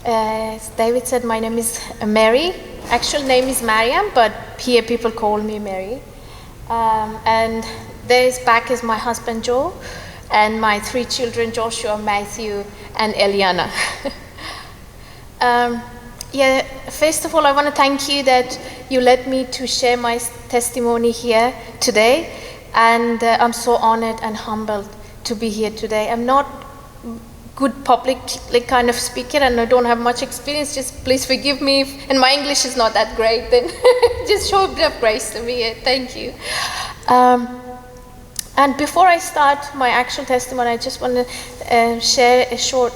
As David said, my name is Mary. Actual name is Mariam, but here people call me Mary. And there's back is my husband Joe, and my 3 children, Joshua, Matthew, and Eliana. First of all, I want to thank you that you let me to share my testimony here today, and I'm so honored and humbled to be here today. I'm not good public kind of speaker, and I don't have much experience. Just please forgive me and my English is not that great, then just show a bit of grace to me. Thank you. And before I start my actual testimony, I just want to share a short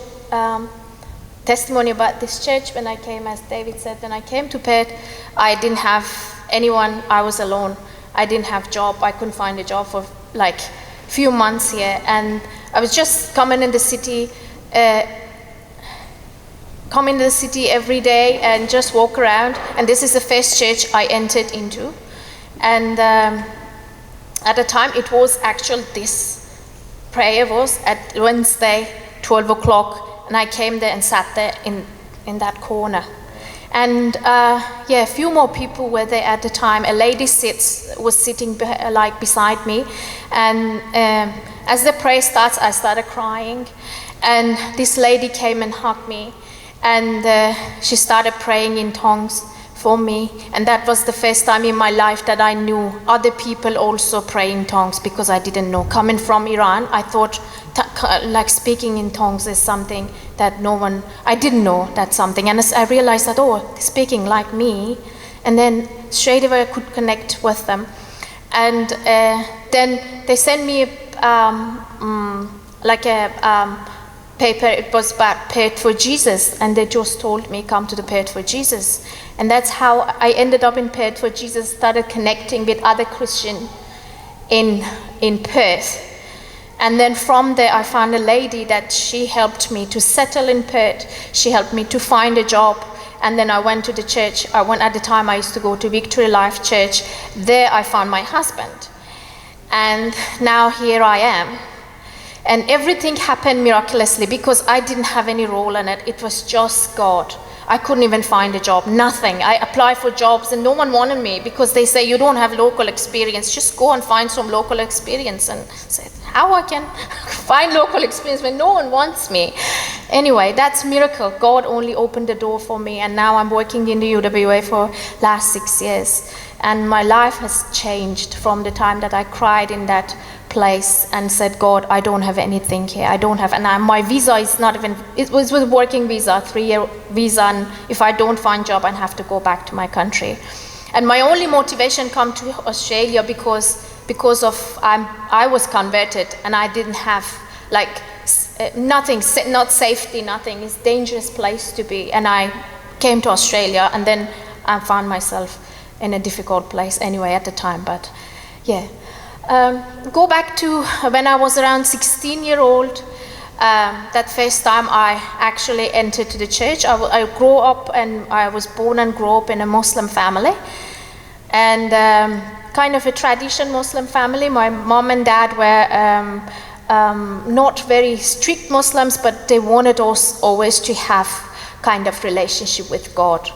testimony about this church. When I came, as David said, when I came to Perth, I didn't have anyone. I was alone. I didn't have job. I couldn't find a job for like few months here, and I was just coming in the city every day and just walk around. And this is the first church I entered into. And at the time, it was actually this prayer was at Wednesday, 12 o'clock. And I came there and sat there in that corner. And a few more people were there at the time. A lady was sitting beside me. And as the prayer starts, I started crying. And this lady came and hugged me. And she started praying in tongues for me. And that was the first time in my life that I knew other people also praying tongues, because I didn't know. Coming from Iran, I thought speaking in tongues is something that I didn't know that's something. And I realized that, speaking like me. And then straight away I could connect with them. And then they sent me a paper. It was about Perth for Jesus, and they just told me, come to the Perth for Jesus. And that's how I ended up in Perth for Jesus, started connecting with other Christians in Perth. And then from there, I found a lady that she helped me to settle in Perth. She helped me to find a job. And then I went to the church. At the time, I used to go to Victory Life Church. There I found my husband. And now here I am. And everything happened miraculously, because I didn't have any role in it. It was just God. I couldn't even find a job, nothing. I applied for jobs and no one wanted me, because they say you don't have local experience. Just go and find some local experience. And I said, how I can find local experience when no one wants me? Anyway, that's a miracle. God only opened the door for me, and now I'm working in the UWA for last 6 years. And my life has changed from the time that I cried in that place and said, God, I don't have anything here. I don't have, and my visa is not even, it was with working visa, 3-year visa, and if I don't find job, I have to go back to my country. And my only motivation come to Australia because of I was converted, and I didn't have nothing, not safety, nothing. It's a dangerous place to be. And I came to Australia, and then I found myself in a difficult place anyway at the time, but yeah. Go back to when I was around 16-year-old. That first time I actually entered the church. I grew up, and I was born and grew up in a Muslim family, and kind of a traditional Muslim family. My mom and dad were not very strict Muslims, but they wanted us always to have kind of relationship with God.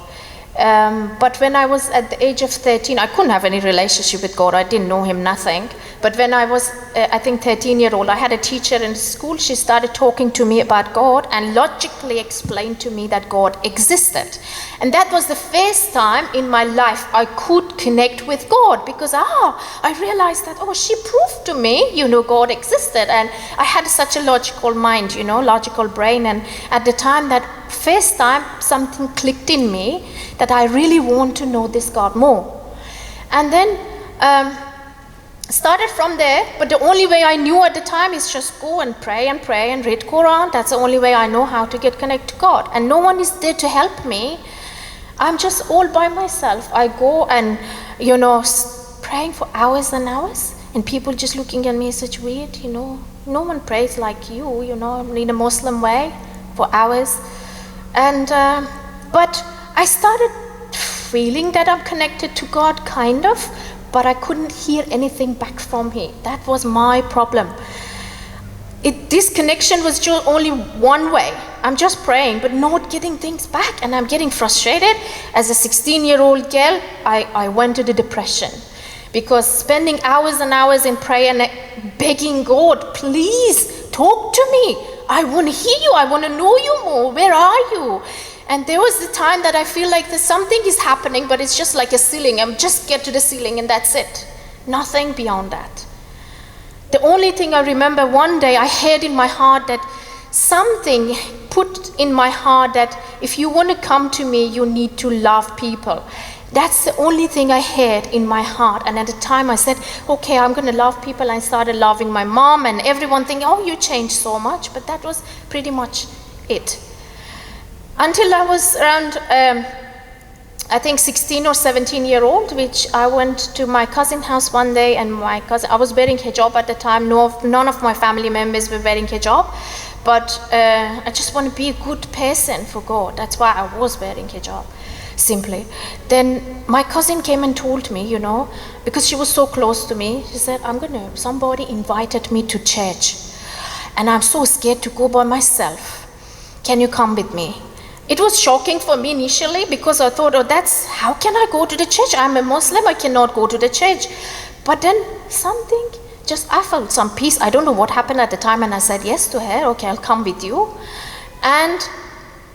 But when I was at the age of 13, I couldn't have any relationship with God. I didn't know him, nothing. But when I was, 13-year-old, I had a teacher in school. She started talking to me about God and logically explained to me that God existed. And that was the first time in my life I could connect with God, because I realized that, she proved to me, God existed. And I had such a logical mind, logical brain. And at the time, that first time, something clicked in me that I really want to know this God more. And then started from there, but the only way I knew at the time is just go and pray and read Quran. That's the only way I know how to get connected to God. And no one is there to help me. I'm just all by myself. I go and, praying for hours and hours, and people just looking at me such weird, no one prays like you, in a Muslim way for hours. And, but I started feeling that I'm connected to God, kind of, but I couldn't hear anything back from him. That was my problem. This connection was just only one way. I'm just praying, but not getting things back, and I'm getting frustrated. As a 16-year-old girl, I went to the depression, because spending hours and hours in prayer and begging God, please talk to me. I want to hear you. I want to know you more. Where are you? And there was the time that I feel like there's something is happening, but it's just like a ceiling. I'm just get to the ceiling and that's it. Nothing beyond that. The only thing I remember, one day I heard in my heart that something put in my heart that if you want to come to me, you need to love people. That's the only thing I heard in my heart. And at the time I said, okay, I'm going to love people. I started loving my mom, and everyone thinking, oh, you changed so much. But that was pretty much it. Until I was around, I think 16 or 17-year-old, which I went to my cousin's house one day, and my cousin, I was wearing hijab at the time. None of my family members were wearing hijab. But I just want to be a good person for God. That's why I was wearing hijab. Simply. Then my cousin came and told me, because she was so close to me, she said, somebody invited me to church, and I'm so scared to go by myself. Can you come with me? It was shocking for me initially, because I thought, how can I go to the church? I'm a Muslim, I cannot go to the church. But then I felt some peace. I don't know what happened at the time, and I said yes to her. Okay, I'll come with you. And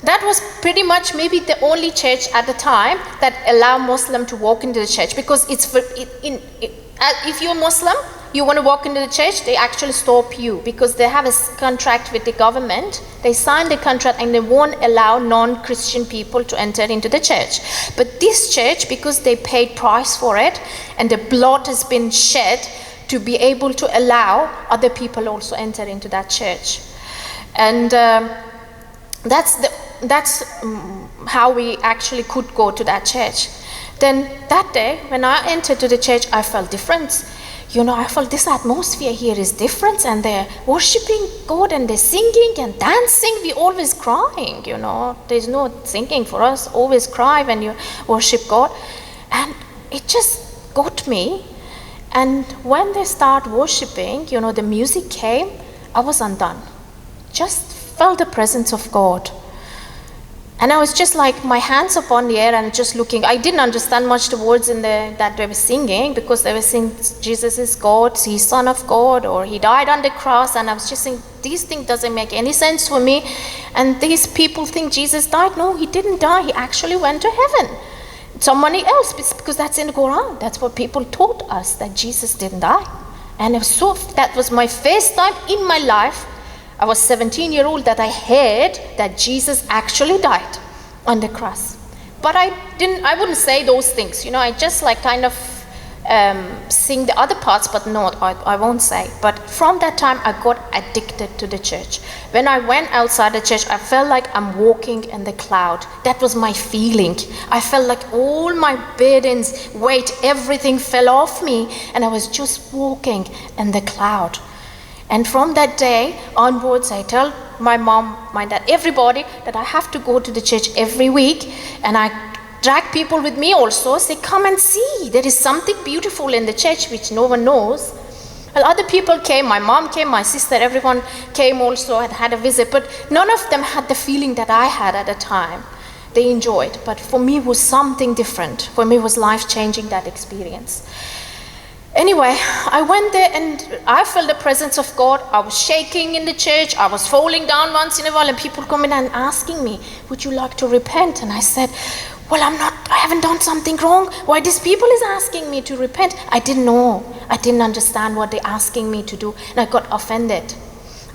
that was pretty much maybe the only church at the time that allowed Muslim to walk into the church, because if you're Muslim, you want to walk into the church, they actually stop you, because they have a contract with the government. They signed the contract and they won't allow non-Christian people to enter into the church. But this church, because they paid price for it and the blood has been shed to be able to allow other people also enter into that church. And that's how we actually could go to that church. Then that day, when I entered to the church, I felt different. I felt this atmosphere here is different, and they're worshiping God and they're singing and dancing. We always crying, There's no singing for us. Always cry when you worship God. And it just got me. And when they start worshiping, the music came, I was undone. Just felt the presence of God. And I was just like my hands up on the air and just looking. I didn't understand much the words that they were singing, because they were saying Jesus is God, he's Son of God, or he died on the cross. And I was just saying, these things doesn't make any sense for me. And these people think Jesus died. No, he didn't die. He actually went to heaven. Somebody else, because that's in the Quran. That's what people taught us, that Jesus didn't die. And that was my first time in my life. I was 17-year-old that I heard that Jesus actually died on the cross. But I wouldn't say those things, I just kind of sing the other parts, but no, I won't say. But from that time, I got addicted to the church. When I went outside the church, I felt like I'm walking in the cloud. That was my feeling. I felt like all my burdens, weight, everything fell off me, and I was just walking in the cloud. And from that day onwards, I tell my mom, my dad, everybody that I have to go to the church every week. And I drag people with me also, say, come and see. There is something beautiful in the church which no one knows. Well, other people came, my mom came, my sister, everyone came also and had a visit. But none of them had the feeling that I had at the time. They enjoyed. But for me, it was something different. For me, it was life-changing, that experience. Anyway, I went there and I felt the presence of God. I was shaking in the church. I was falling down once in a while, and people come in and asking me, would you like to repent? And I said, well, I haven't done something wrong. Why these people is asking me to repent? I didn't know. I didn't understand what they're asking me to do. And I got offended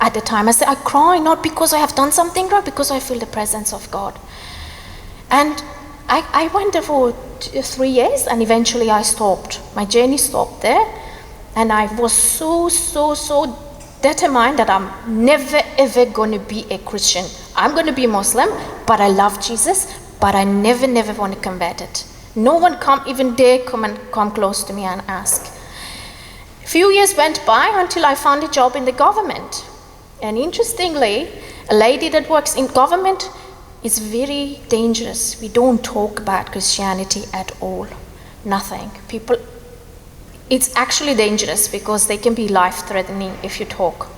at the time. I said, I cry not because I have done something wrong, because I feel the presence of God. And I went there for 3 years, and eventually I stopped. My journey stopped there, and I was so determined that I'm never ever going to be a Christian. I'm going to be Muslim, but I love Jesus, but I never want to convert it. No one even dare come close to me and ask. A few years went by until I found a job in the government. And interestingly, a lady that works in government, it's very dangerous. We don't talk about Christianity at all. Nothing. It's actually dangerous, because they can be life-threatening if you talk.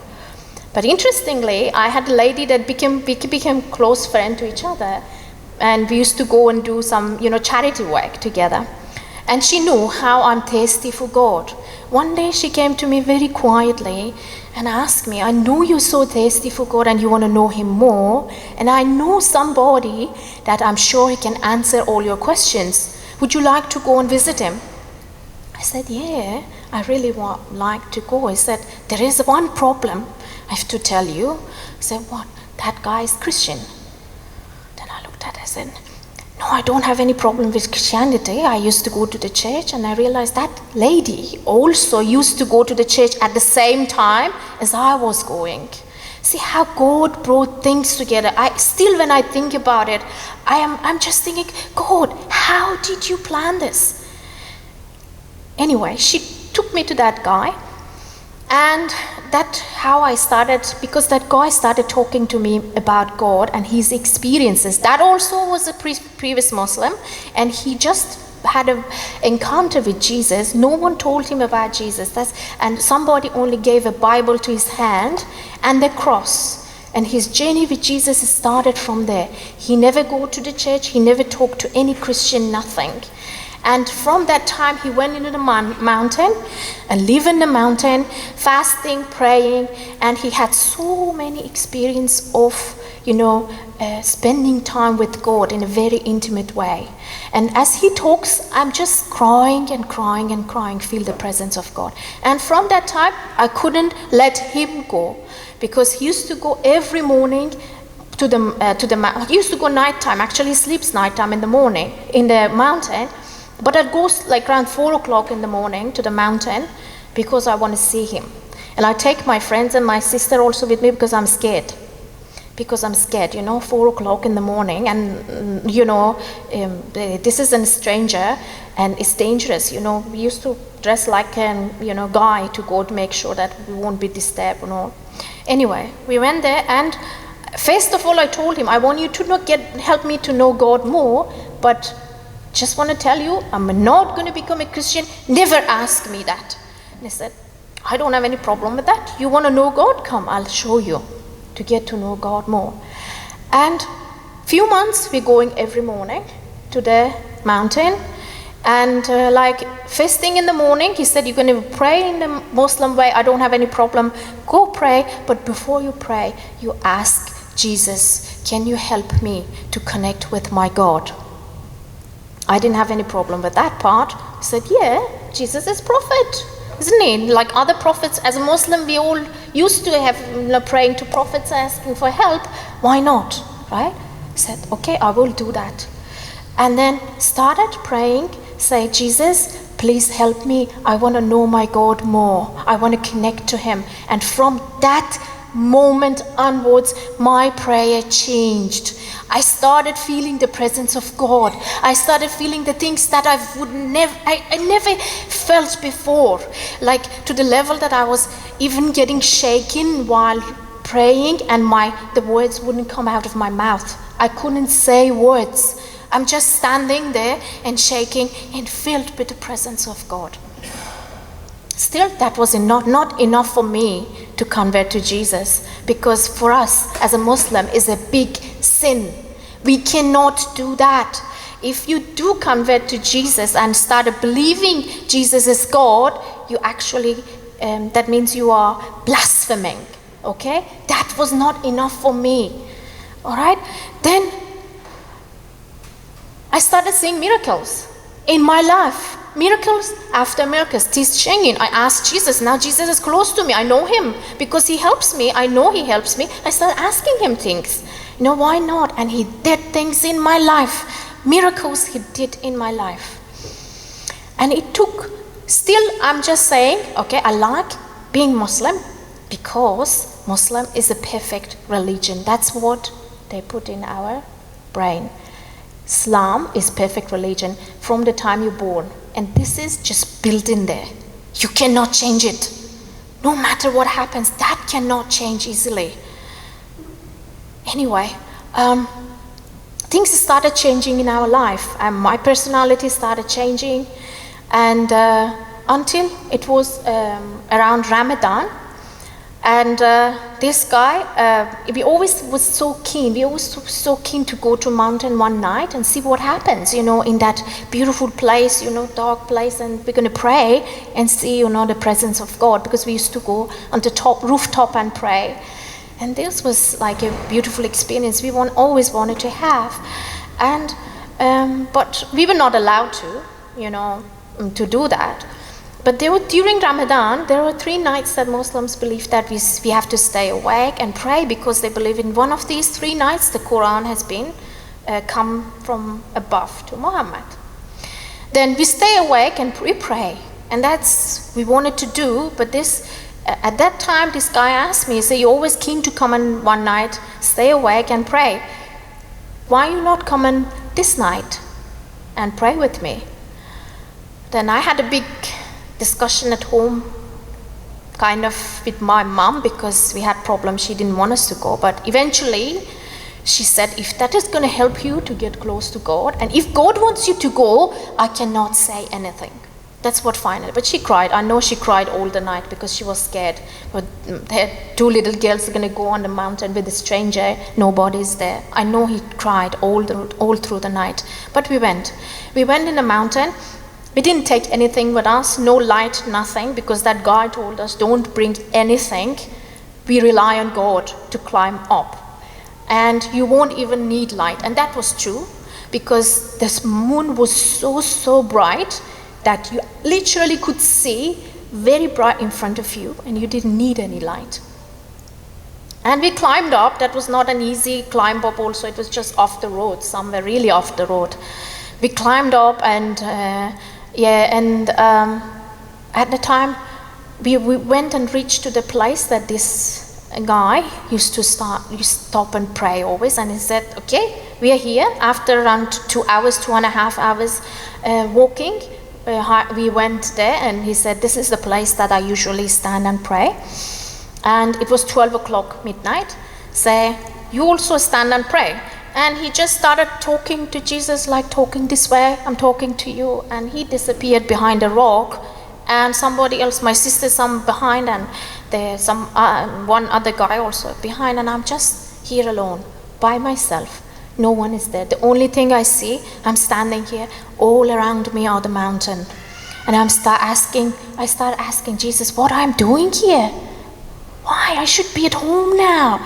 But interestingly, I had a lady that we became close friends to each other, and we used to go and do some, charity work together. And she knew how I'm thirsty for God. One day she came to me very quietly and asked me, I know you're so thirsty for God and you want to know Him more, and I know somebody that I'm sure He can answer all your questions. Would you like to go and visit Him? I said, yeah, I really like to go. He said, there is one problem I have to tell you. I said, what? That guy is Christian. Then I looked at her and said, no, I don't have any problem with Christianity. I used to go to the church, and I realized that lady also used to go to the church at the same time as I was going. See how God brought things together. Still, when I think about it, I'm just thinking, God, how did you plan this? Anyway, she took me to that guy, and that's how I started, because that guy started talking to me about God and his experiences. That also was a previous Muslim, and he just had an encounter with Jesus. No one told him about Jesus. And somebody only gave a Bible to his hand and the cross. And his journey with Jesus started from there. He never go to the church. He never talked to any Christian, nothing. And from that time, he went into the mountain and lived in the mountain, fasting, praying, and he had so many experience of, spending time with God in a very intimate way. And as he talks, I'm just crying and crying and crying, feel the presence of God. And from that time, I couldn't let him go, because he used to go every morning to the mountain. He used to go nighttime. Actually, he sleeps nighttime in the morning in the mountain. But I'd go like around 4 o'clock in the morning to the mountain because I want to see him. And I take my friends and my sister also with me because I'm scared. 4 o'clock in the morning, and this is a stranger and it's dangerous. We used to dress like a guy to go to make sure that we won't be disturbed and all. Anyway, we went there, and first of all I told him, I want you to help me to know God more, but just want to tell you, I'm not going to become a Christian. Never ask me that. And he said, I don't have any problem with that. You want to know God? Come, I'll show you to get to know God more. And few months, we're going every morning to the mountain. And first thing in the morning, he said, you're going to pray in the Muslim way. I don't have any problem. Go pray. But before you pray, you ask Jesus, can you help me to connect with my God? I didn't have any problem with that part. I said, yeah, Jesus is prophet, isn't he? Like other prophets, as a Muslim, we all used to have praying to prophets, asking for help. Why not, right? I said, okay, I will do that. And then started praying, say, Jesus, please help me. I want to know my God more. I want to connect to him. And from that moment onwards, my prayer changed. I started feeling the presence of God. I started feeling the things that I never felt before, like to the level that I was even getting shaken while praying, and the words wouldn't come out of my mouth. I couldn't say words. I'm just standing there and shaking and filled with the presence of God. Still, that was not enough for me to convert to Jesus, because for us as a Muslim is a big sin. We cannot do that. If you do convert to Jesus and start believing Jesus is God, you actually, that means you are blaspheming, okay? That was not enough for me, all right? Then I started seeing miracles in my life. Miracles after miracles. This changing. I asked Jesus. Now Jesus is close to me. I know him because he helps me. I know he helps me. I started asking him things. Why not? And he did things in my life. Miracles he did in my life. And it took, still I'm just saying, okay, I like being Muslim because Muslim is a perfect religion. That's what they put in our brain. Islam is perfect religion from the time you're born. And this is just built in there. You cannot change it. No matter what happens, that cannot change easily. Anyway, things started changing in our life. My personality started changing. And until it was around Ramadan, And this guy, we always was so keen. We always were so keen to go to mountain one night and see what happens, in that beautiful place, dark place, and we're going to pray and see, the presence of God, because we used to go on the rooftop and pray. And this was like a beautiful experience we always wanted to have. And but we were not allowed to do that. But during Ramadan, there were 3 nights that Muslims believe that we have to stay awake and pray, because they believe in one of these 3 nights the Quran has been come from above to Muhammad. Then we stay awake and we pray, and that's we wanted to do. But at that time, this guy asked me, he said, "You're always keen to come in one night, stay awake and pray. Why are you not coming this night and pray with me?" Then I had a big discussion at home, kind of with my mom, because we had problems. She didn't want us to go, but eventually she said, "If that is going to help you to get close to God, and if God wants you to go, I cannot say anything." That's what finally. But she cried. I know she cried all the night because she was scared. But her 2 little girls are going to go on the mountain with a stranger. Nobody's there. I know he cried all through the night. But we went. We went in the mountain. We didn't take anything with us, no light, nothing, because that guy told us, "Don't bring anything. We rely on God to climb up. And you won't even need light." And that was true, because this moon was so bright that you literally could see very bright in front of you, and you didn't need any light. And we climbed up. That was not an easy climb up also. It was just off the road, somewhere really off the road. We climbed up, and at the time we went and reached to the place that this guy used to stop and pray always. And he said, "Okay, we are here." After around 2.5 hours walking, we went there, and he said, "This is the place that I usually stand and pray." And it was 12 o'clock midnight. Say, "You also stand and pray." And he just started talking to Jesus, like talking this way, "I'm talking to you." And he disappeared behind a rock, and somebody else, my sister, some behind, and there's one other guy also behind, and I'm just here alone by myself. No one is there. The only thing I see, I'm standing here, all around me are the mountain. And I start asking Jesus, what I'm doing here? Why? I should be at home now.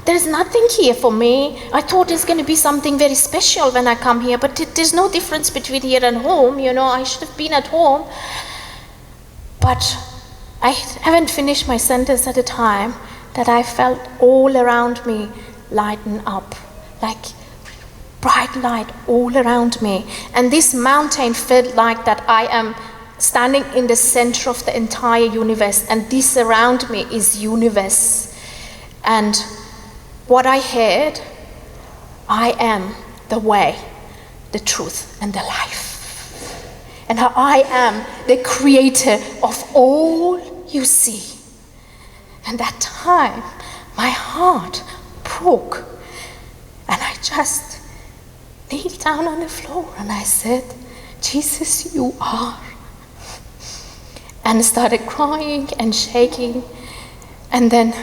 There's nothing here for me. I thought it's going to be something very special when I come here, but there's no difference between here and home. I should have been at home. But I haven't finished my sentence at a time that I felt all around me lighten up, like bright light all around me. And this mountain felt like that I am standing in the center of the entire universe, and this around me is universe. And what I heard, "I am the way, the truth, and the life. And I am the creator of all you see." And that time, my heart broke, and I just kneeled down on the floor and I said, "Jesus, you are." And started crying and shaking. And then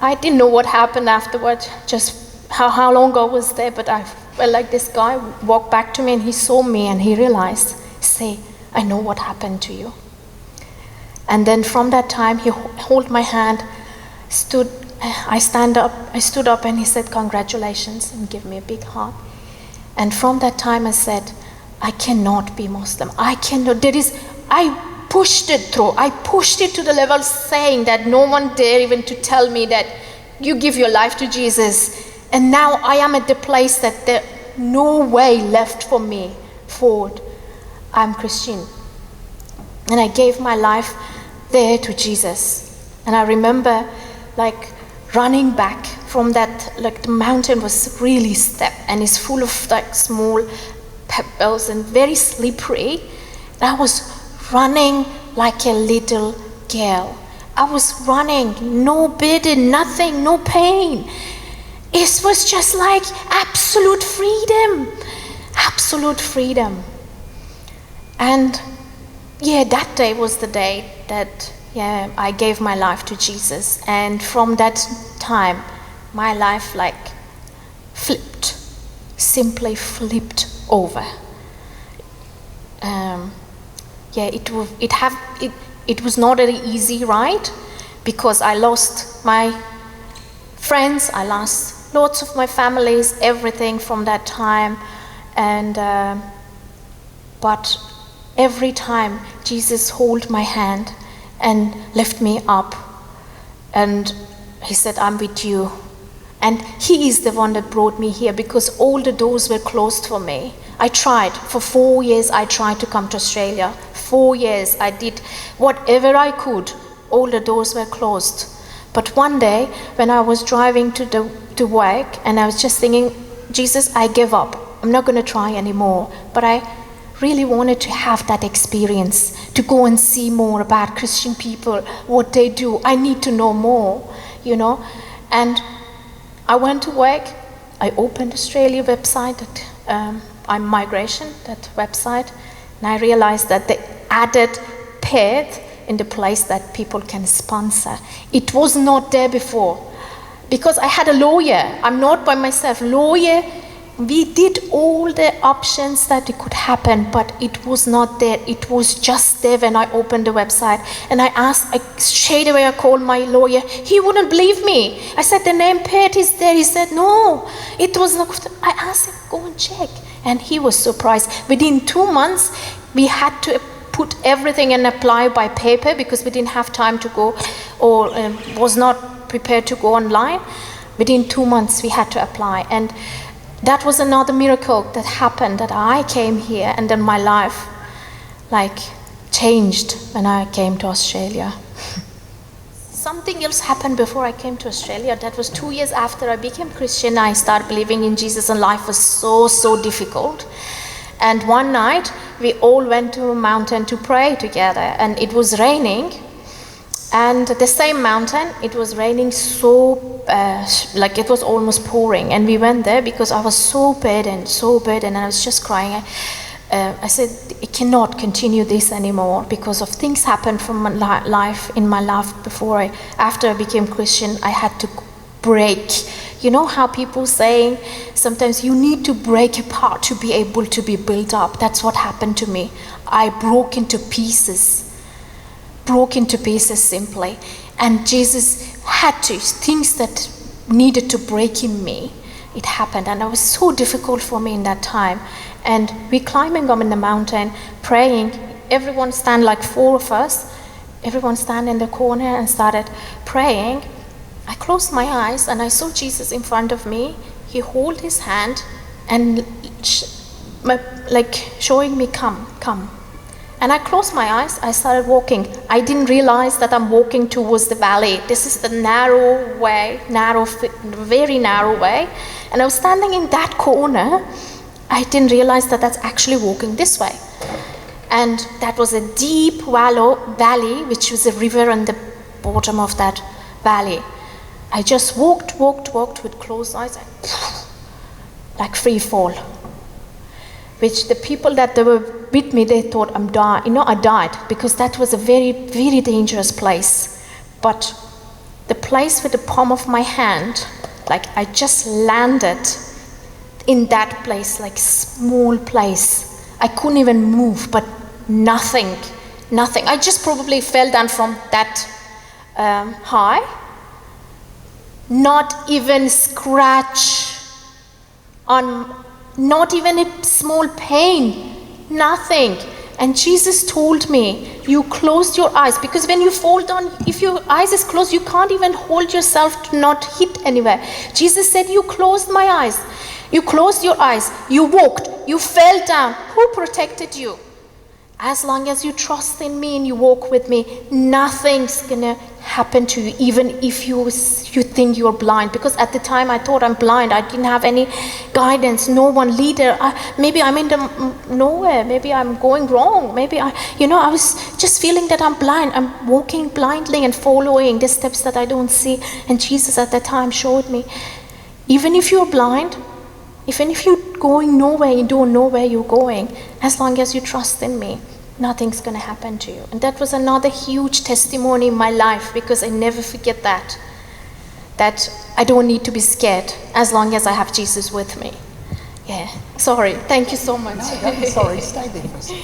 I didn't know what happened afterwards, just how long I was there, but I felt like this guy walked back to me, and he saw me, and he realized, "Say, I know what happened to you." And then from that time, he held my hand, I stood up, and he said, "Congratulations," and gave me a big hug. And from that time I said, I cannot be Muslim. I pushed it through. I pushed it to the level saying that no one dare even to tell me that you give your life to Jesus. And now I am at the place that there's no way left for me forward. I'm Christian. And I gave my life there to Jesus. And I remember like running back from that, like the mountain was really steep and it's full of like small pebbles and very slippery. And I was running like a little girl. I was running, no burden, nothing, no pain. It was just like absolute freedom, absolute freedom. And yeah, that day was the day that I gave my life to Jesus. And from that time, my life flipped, simply flipped over. It was not an easy ride, because I lost my friends, I lost lots of my families, everything from that time. And but every time Jesus held my hand and lift me up, and he said, I'm with you. And he is the one that brought me here, because all the doors were closed for me. I tried for 4 years. I tried to come to Australia. 4 years I did whatever I could. All the doors were closed. But one day when I was driving to work, and I was just thinking, Jesus, I give up. I'm not going to try anymore. But I really wanted to have that experience, to go and see more about Christian people, what they do. I need to know more, And I went to work. I opened Australia website, I'm Migration, that website, and I realized that they added Perth in the place that people can sponsor. It was not there before, because I had a lawyer. I'm not by myself. Lawyer, we did all the options that it could happen, but it was not there. It was just there when I opened the website. And straight away I called my lawyer. He wouldn't believe me. I said, the name Perth is there. He said, no, it was not. I asked him, go and check. And he was surprised. Within 2 months, we had to put everything and apply by paper, because we didn't have time to go, or was not prepared to go online. Within 2 months, we had to apply. And that was another miracle that happened, that I came here, and then my life changed when I came to Australia. Something else happened before I came to Australia. That was 2 years after I became Christian. I started believing in Jesus, and life was so difficult. And one night, we all went to a mountain to pray together, and it was raining. And the same mountain, it was raining it was almost pouring. And we went there because I was so burdened, and I was just crying. I said, I cannot continue this anymore, because of things happened from my in my life after I became Christian. I had to break. You know how people saying, sometimes you need to break apart to be able to be built up. That's what happened to me. I broke into pieces simply. And Jesus had to, things that needed to break in me, it happened. And it was so difficult for me in that time. And we climbing up in the mountain, praying. Everyone stand, 4 of us, everyone stand in the corner and started praying. I closed my eyes and I saw Jesus in front of me. He held his hand and showing me, come. And I closed my eyes, I started walking. I didn't realize that I'm walking towards the valley. This is the very narrow way. And I was standing in that corner. I didn't realize that that's actually walking this way. And that was a deep valley, which was a river on the bottom of that valley. I just walked with closed eyes, like free fall. Which the people that they were with me, they thought I'm dying. I died, because that was a very, very dangerous place. But the place with the palm of my hand, I just landed in that place, small place. I couldn't even move, but nothing. I just probably fell down from that high. Not even scratch not even a small pain, nothing. And Jesus told me, you closed your eyes, because when you fall down, if your eyes is closed, you can't even hold yourself to not hit anywhere. Jesus said, you closed my eyes. You closed your eyes. You walked. You fell down. Who protected you? As long as you trust in me and you walk with me, nothing's gonna happen to you, even if you think you're blind. Because at the time I thought I'm blind. I didn't have any guidance, no one leader. Maybe I'm in nowhere. Maybe I'm going wrong. Maybe I was just feeling that I'm blind. I'm walking blindly and following the steps that I don't see. And Jesus at that time showed me, even if you're blind, even if you're going nowhere, you don't know where you're going, as long as you trust in me, nothing's going to happen to you. And that was another huge testimony in my life, because I never forget that I don't need to be scared as long as I have Jesus with me. Yeah, sorry. Thank you so much. No, don't be sorry. Stay there for a second.